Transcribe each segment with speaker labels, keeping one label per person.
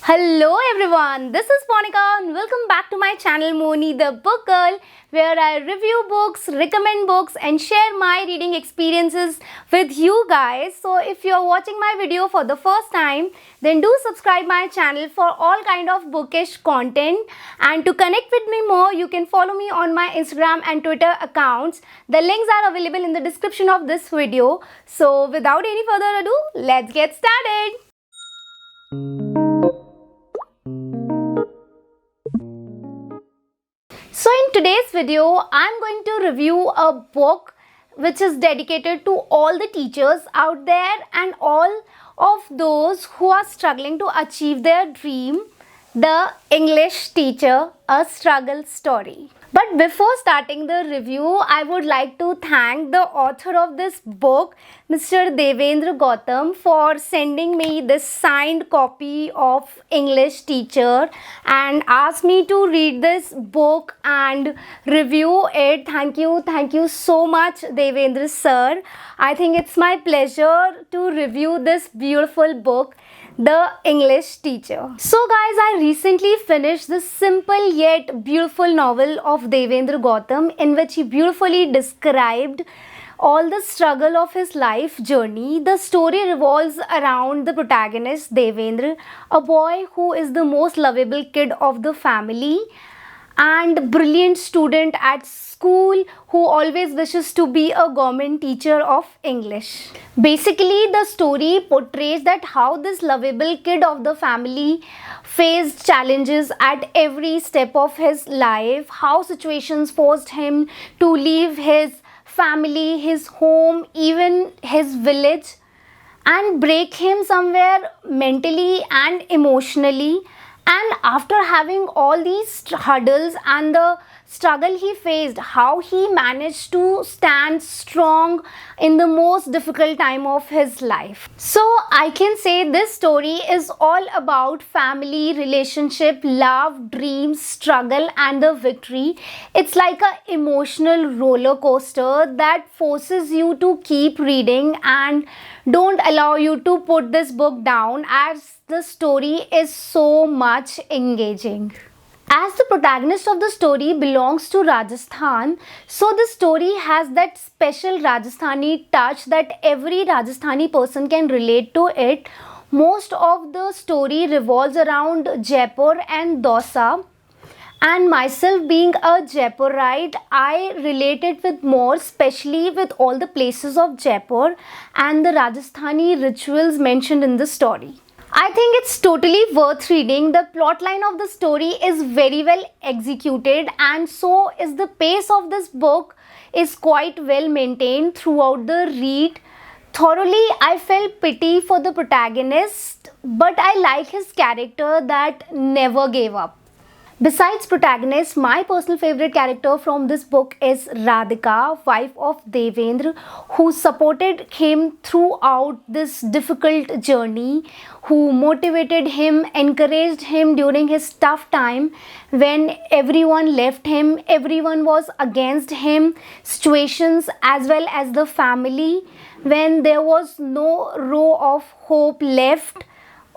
Speaker 1: Hello everyone, this is Monica and welcome back to my channel Moni the Book Girl, where I review books, recommend books and share my reading experiences with you guys. So if you're watching my video for the first time, then do subscribe my channel for all kind of bookish content, and to connect with me more you can follow me on my Instagram and Twitter accounts. The links are available in the description of this video. So without any further ado, let's get started. So in today's video, I'm going to review a book which is dedicated to all the teachers out there and all of those who are struggling to achieve their dream, The English Teacher, A Struggle Story. But before starting the review, I would like to thank the author of this book, Mr. Devendra Gautam, for sending me this signed copy of English Teacher and asked me to read this book and review it. Thank you so much, Devendra sir. I think it's my pleasure to review this beautiful book, The English Teacher. So guys, I recently finished this simple yet beautiful novel of Devendra Gautam, in which he beautifully described all the struggle of his life journey. The story revolves around the protagonist Devendra, a boy who is the most lovable kid of the family and brilliant student at school who always wishes to be a government teacher of English. Basically, the story portrays that how this lovable kid of the family faced challenges at every step of his life, how situations forced him to leave his family, his home, even his village, and break him somewhere mentally and emotionally. And after having all these hurdles and the struggle he faced, how he managed to stand strong in the most difficult time of his life. So I can say this story is all about family, relationship, love, dreams, struggle and the victory. It's like an emotional roller coaster that forces you to keep reading and don't allow you to put this book down, as the story is so much engaging. As the protagonist of the story belongs to Rajasthan, so the story has that special Rajasthani touch that every Rajasthani person can relate to it. Most of the story revolves around Jaipur and Dausa. And myself being a Jaipurite, I related with more, especially with all the places of Jaipur and the Rajasthani rituals mentioned in the story. I think it's totally worth reading. The plotline of the story is very well executed, and so is the pace of this book is quite well maintained throughout the read. Thoroughly, I felt pity for the protagonist, but I like his character that never gave up. Besides protagonist, my personal favorite character from this book is Radhika, wife of Devendra, who supported him throughout this difficult journey, who motivated him, encouraged him during his tough time when everyone left him, everyone was against him, situations as well as the family, when there was no ray of hope left.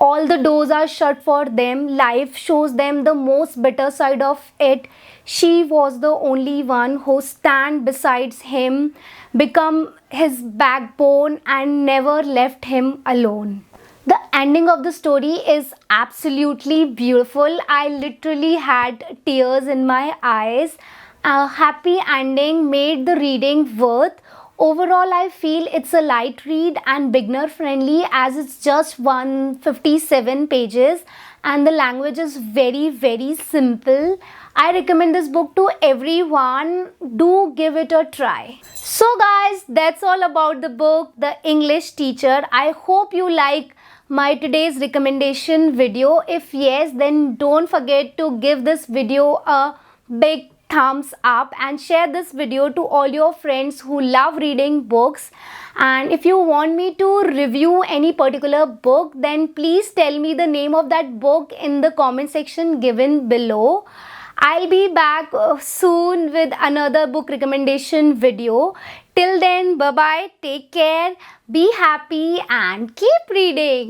Speaker 1: All the doors are shut for them. Life shows them the most bitter side of it. She was the only one who stand beside him, become his backbone and never left him alone. The ending of the story is absolutely beautiful. I literally had tears in my eyes. A happy ending made the reading worth. Overall, I feel it's a light read and beginner friendly, as it's just 157 pages and the language is very simple. I recommend this book to everyone. Do give it a try. So guys, that's all about the book, The English Teacher. I hope you like my today's recommendation video. If yes, then don't forget to give this video a big thumbs up and share this video to all your friends who love reading books. And if you want me to review any particular book, then please tell me the name of that book in the comment section given below. I'll be back soon with another book recommendation video. Till then, bye bye, take care, be happy and keep reading.